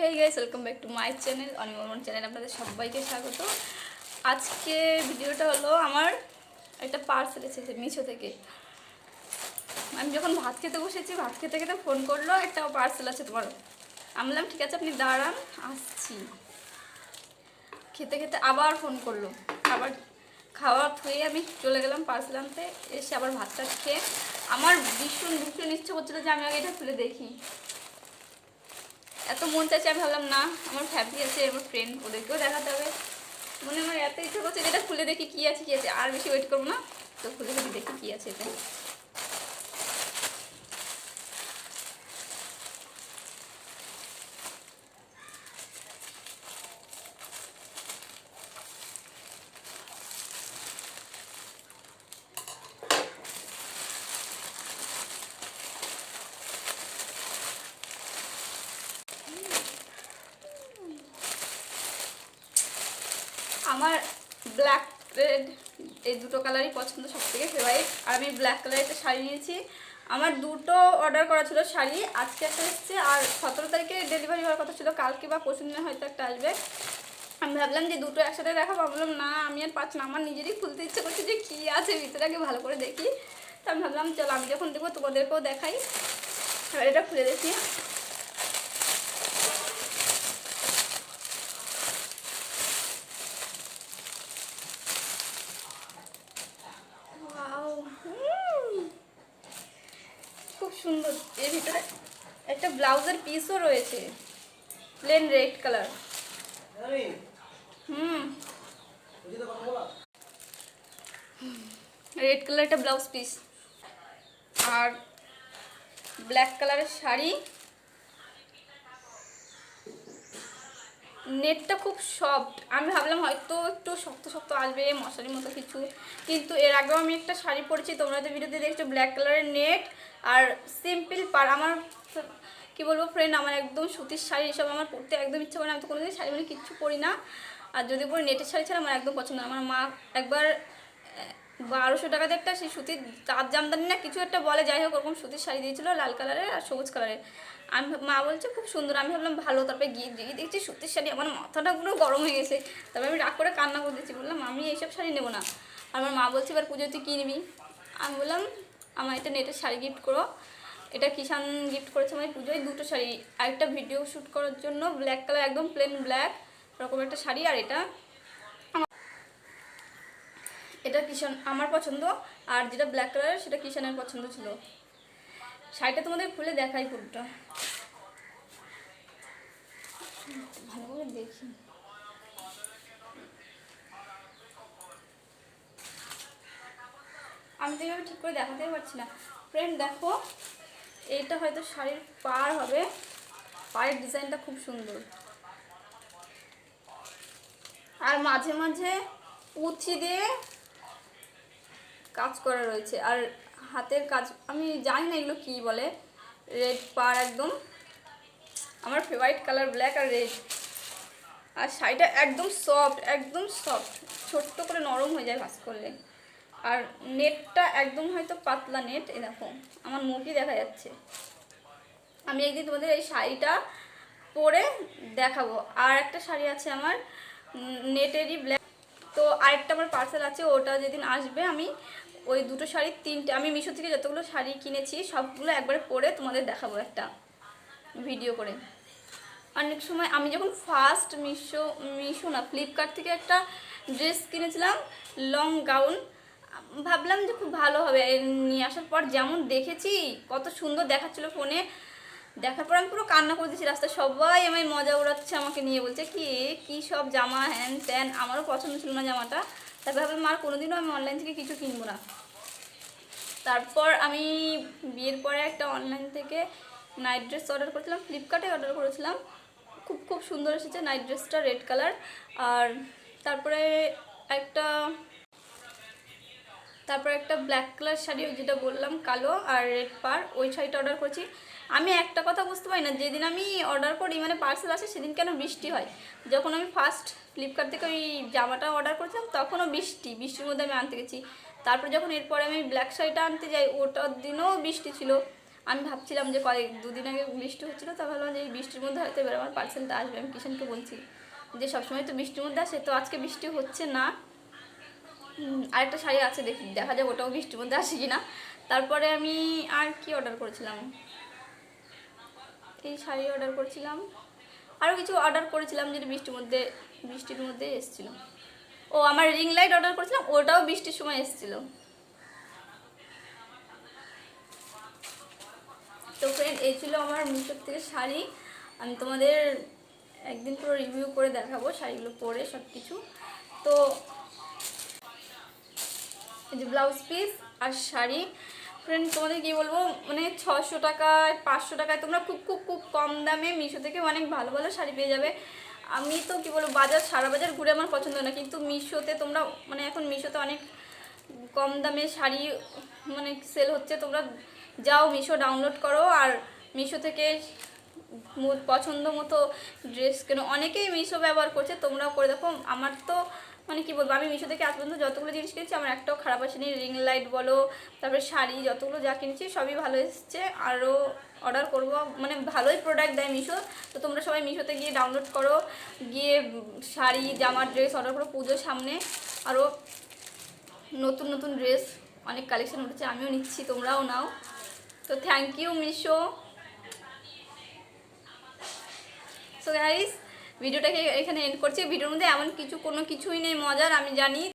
Hey guys, welcome back to my channel Anima channel. আপনাদের সবাইকে স্বাগত। আজকে ভিডিওটা হলো আমার একটা পার্সেল এসেছে মিশো থেকে। আমি যখন ভাত খেতে বসেছি, ভাত খেতে খেতে ফোন করলো, একটা পার্সেল আছে তোমার। আমি বললাম ঠিক আছে, আপনি দাঁড়ান, আসছি। খেতে খেতে আবার ফোন করলো, আবার খাওয়া থুয়ে আমি চলে গেলাম পার্সেল আনতে। এসে আবার ভাতটা খেয়ে আমার ভীষণ ভীষণ ইচ্ছে করছিল যে আমি আগে এটা খুলে দেখি। এত মন চাইছে, আমি ভাবলাম না, আমার ফ্যামিলি আছে, আমার ফ্রেন্ড, ওদেরকেও দেখাতে হবে। মনে আমার এত ইচ্ছা করছে যেটা খুলে দেখি কী আছে কী আছে। আর বেশি ওয়েট করবো না, তো খুলে দেখি কী আছে এটা। আমার ব্ল্যাক রেড এই দুটো কালারই পছন্দ, সব থেকে ফেভারিট। আর আমি ব্ল্যাক কালারের একটা শাড়ি নিয়েছি। আমার দুটো অর্ডার করা ছিল শাড়ি, আজকে একটা এসেছে আর 17 তারিখে ডেলিভারি হওয়ার কথা ছিল, কালকে বা পরশু দিনে হয়তো একটা আসবে। আমি ভাবলাম যে দুটো একসাথে দেখাবো, ভাবলাম না আমি আর পাচ্ছি না, আমার নিজেরই খুলতে ইচ্ছে করছে যে কী আছে ভিতরে, আগে ভালো করে দেখি। তো আমি ভাবলাম চলো আমি যখন দেখবো তোমাদেরকেও দেখাই। এবার এটা খুলে দেখি। খুব সুন্দর। এর ভিতরে একটা ব্লাউজের পিসও রয়েছে, plain red colour. Red colour একটা ব্লাউজ পিস আর ব্ল্যাক কালারের শাড়ি। নেটটা খুব সফট, আমি ভাবলাম হয়তো একটু শক্ত শক্ত আসবে, মশারির মতো কিছু, কিন্তু এর আগেও আমি একটা শাড়ি পরেছি, তোমরা যে ভিডিওতে দেখছো, ব্ল্যাক কালারের নেট আর সিম্পল পার। আমার কি বলবো ফ্রেন্ড, আমার একদম সুতির শাড়ি এসব আমার পরতে একদম ইচ্ছা করে না। আমি তো কোনোদিন শাড়ি মানে কিচ্ছু পরি না, আর যদি পরি নেটের শাড়ি ছাড়া আমার একদম পছন্দ না। আমার মা একবার 1200 টাকাতে একটা সেই সুতির তাঁত জামদানি না কিছু একটা বলে, যাই হোক ওরকম সুতির শাড়ি দিয়েছিল, লাল কালারের আর সবুজ কালারের। আমি মা বলছে খুব সুন্দর, আমি ভাবলাম ভালো। তারপরে গিয়ে দেখছি সুতির শাড়ি, আমার মাথাটা পুরো গরম হয়ে গেছে। তারপরে আমি রাগ করে কান্না করে দিচ্ছি, বললাম আমি এইসব শাড়ি নেবো না। আর আমার মা বলছে এবার পুজোয় তুই কী নিবি। আমি বললাম আমার একটা নেটের শাড়ি গিফট করো। এটা কিষান গিফট করেছে আমার পুজোয়, দুটো শাড়ি। আরেকটা ভিডিও শ্যুট করার জন্য ব্ল্যাক কালার, একদম প্লেন ব্ল্যাক এরকম একটা শাড়ি। আর এটা কিষান আমার পছন্দ, আর যেটা ব্ল্যাক কালারের সেটা কিষানের পছন্দ ছিল। শাড়িটা তোমাদের খুলে দেখাই পুরোটা, ভালো করে দেখি। আমি তো এভাবে ঠিক করে দেখাতেই পারছি না ফ্রেন্ড। দেখো, এইটা হয়তো শাড়ির পাড় হবে, পাড়ের ডিজাইনটা খুব সুন্দর, আর মাঝে মাঝে উঁচি দিয়ে কাজ করা রয়েছে, আর হাতের কাজ আমি জানি না এগুলো কী বলে। রেড পাড়, একদম আমার ফেভারিট কালার ব্ল্যাক আর রেড। আর শাড়িটা একদম সফট, একদম সফট, ছোট্ট করে নরম হয়ে যায় ভাঁজ করলে। আর নেটটা একদম হয়তো পাতলা নেট, এ দেখো আমার মুখই দেখা যাচ্ছে। আমি একদিন তোমাদের এই শাড়িটা পরে দেখাবো। আর একটা শাড়ি আছে আমার নেটেরই ব্ল্যাক। তো আরেকটা আমার পার্সেল আছে, ওটা যেদিন আসবে আমি ওই দুটো শাড়ি, তিনটে আমি মিশো থেকে যতগুলো শাড়ি কিনেছি সবগুলো একবারে পরে তোমাদের দেখাবো একটা ভিডিও করে। অনেক সময় আমি যখন ফার্স্ট মিশো না ফ্লিপকার্ট থেকে একটা ড্রেস কিনেছিলাম, লং গাউন, ভাবলাম যে খুব ভালো হবে। নিয়ে আসার পর যেমন দেখেছি, কত সুন্দর দেখাচ্ছিল ফোনে, দেখার পর আমি পুরো কান্না করে দিয়েছি। রাস্তায় সবাই আমায় মজা উড়াচ্ছে, আমাকে নিয়ে বলছে কি সব জামা হ্যান ত্যান। আমারও পছন্দ ছিল না জামাটা, তারপর ভাবলাম আর কোনোদিনও আমি অনলাইন থেকে কিছু কিনবো না। তারপর আমি বিয়ের পরে একটা অনলাইন থেকে নাইট ড্রেস অর্ডার করেছিলাম, ফ্লিপকার্টে অর্ডার করেছিলাম, খুব সুন্দর এসেছে নাইট ড্রেসটা, রেড কালার। আর তারপরে একটা ব্ল্যাক কালার শাড়ি, ওই যেটা বললাম কালো আর রেড পার, ওই শাড়িটা অর্ডার করেছি। আমি একটা কথা বুঝতে পারি না, যেদিন আমি অর্ডার করি মানে পার্সেল আসে সেদিন কেন বৃষ্টি হয়। যখন আমি ফার্স্ট ফ্লিপকার্ট থেকে ওই জামাটা অর্ডার করেছিলাম তখনও বৃষ্টির মধ্যে আমি আনতে গেছি। তারপর যখন এরপরে আমি ব্ল্যাক শাড়িটা আনতে যাই, ওটার দিনও বৃষ্টি ছিল। আমি ভাবছিলাম যে দুদিন আগে বৃষ্টি হচ্ছিলো, তা ভাবলাম যে এই বৃষ্টির মধ্যে হয়তো এবার আমার পার্সেলটা আসবে। আমি কিষানকে বলছি যে সবসময় তো বৃষ্টির মধ্যে আসে, তো আজকে বৃষ্টি হচ্ছে না। আরেকটা শাড়ি আছে, দেখা যাক ওটাও বৃষ্টির মধ্যে আসে কি না। তারপরে আমি আর কি অর্ডার করেছিলাম, এই শাড়ি অর্ডার করেছিলাম, আরও কিছু অর্ডার করেছিলাম যেটা বৃষ্টির মধ্যে এসেছিলো। ও আমার রিং লাইট অর্ডার করেছিলাম, ওটাও বৃষ্টির সময় এসেছিলো। তো ফ্রেন্ড, এই ছিল আমার মিশোর থেকে শাড়ি। আমি তোমাদের একদিন পুরো রিভিউ করে দেখাবো শাড়িগুলো পরে সব কিছু। তো এই যে ব্লাউজ পিস আর শাড়ি, ফ্রেন্ড তোমাদের কী বলবো, মানে 600 টাকায় 500 টাকায় তোমরা খুব খুব খুব কম দামে মিশো থেকে অনেক ভালো ভালো শাড়ি পেয়ে যাবে। আমি তো কী বলবো, সারা বাজার ঘুরে আমার পছন্দ না, কিন্তু মিশোতে তোমরা মানে এখন মিশোতে অনেক কম দামে শাড়ি মানে সেল হচ্ছে। তোমরা যাও, মিশো ডাউনলোড করো আর মিশো থেকে পছন্দ মতো ড্রেস কেন। অনেকেই মিশো ব্যবহার করছে, তোমরাও করে দেখো। আমার তো মানে কী বলবো, আমি মিশো থেকে আজ পর্যন্ত যতগুলো জিনিস কিনেছি আমার একটাও খারাপ আসেনি। রিং লাইট বলো, তারপরে শাড়ি, যতগুলো যা কিনেছি সবই ভালো এসেছে। আরও অর্ডার করবো, মানে ভালোই প্রোডাক্ট দেয় মিশো। তো তোমরা সবাই মিশোতে গিয়ে ডাউনলোড করো, গিয়ে শাড়ি, জামা, ড্রেস অর্ডার করো। পুজোর সামনে আরও নতুন নতুন ড্রেস অনেক কালেকশন উঠেছে, আমিও নিচ্ছি, তোমরাও নাও। তো thank you Meesho. So guys, ভিডিওটাকে এখানে এন্ড করছি। ভিডিওর মধ্যে এমন কোনো কিছুই নেই মজার, আমি জানি।